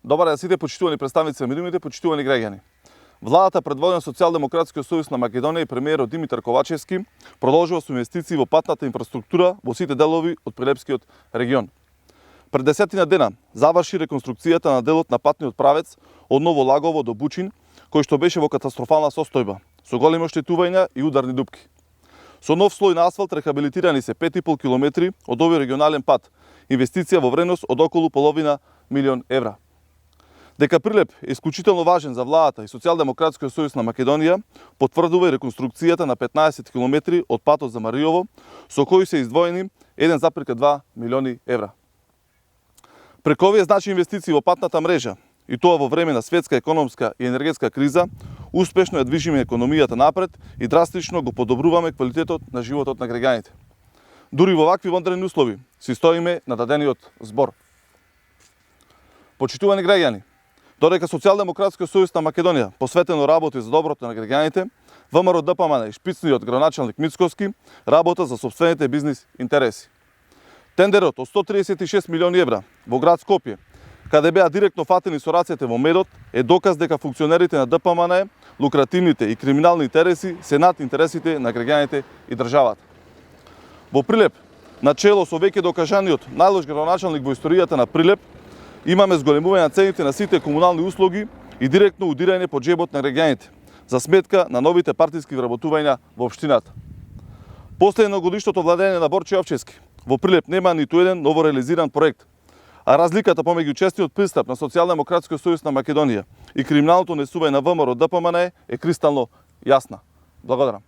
Добар ден сите почитувани представници на медиумите, почитувани граѓани. Владата, предводена Социјалдемократскиот сојуз на Македонија и премиерот Димитар Ковачевски, продолжува со инвестиции во патната инфраструктура во сите делови од Прилепскиот регион. Пред 10 дена заврши реконструкцијата на делот на патниот правец од Ново Лагово до Бучин, кој што беше во катастрофална состојба, со големи оштетувања и ударни дупки. Со нов слој на асфалт рехабилитирани се 5,5 километри од овој регионален пат, инвестиција во вредност од околу половина милион евра. Дека Прилеп е исклучително важен за владата и Социјалдемократскиот сојуз на Македонија, потврдува и реконструкцијата на 15 километри од патот за Мариово, со кој се издвоени 1,2 милиони евра. Преку овие значи инвестиции во патната мрежа, и тоа во време на светска економска и енергетска криза, успешно ја движиме економијата напред и драстично го подобруваме квалитетот на животот на граѓаните. Дури во вакви вонредни услови си стоиме на дадениот збор. Почитувани граѓани, додека Социјалдемократскиот сојуз на Македонија посветено работи за доброто на граѓаните, ВМРО ДПМН и шпицниот градоначалник Мицкоски работа за сопствените бизнис интереси. Тендерот од 136 милиони евра во град Скопје, каде беа директно фатени со рацете во медот, е доказ дека функционерите на ДПМН, лукративните и криминални интереси се над интересите на граѓаните и државата. Во Прилеп, начело со веќе докажаниот најлош градоначалник во историјата на Прилеп, имаме зголемување на цените на сите комунални услуги и директно удирање по џебот на граѓаните, за сметка на новите партиски вработувања во општината. После едногодишното владење на Борче Овчевски, во Прилеп нема ниту еден ново реализиран проект, а разликата помеѓу честиот пристап на Социјалдемократскиот сојуз на Македонија и криминалното несување на ВМРО ДПМН е кристално јасна. Благодарам.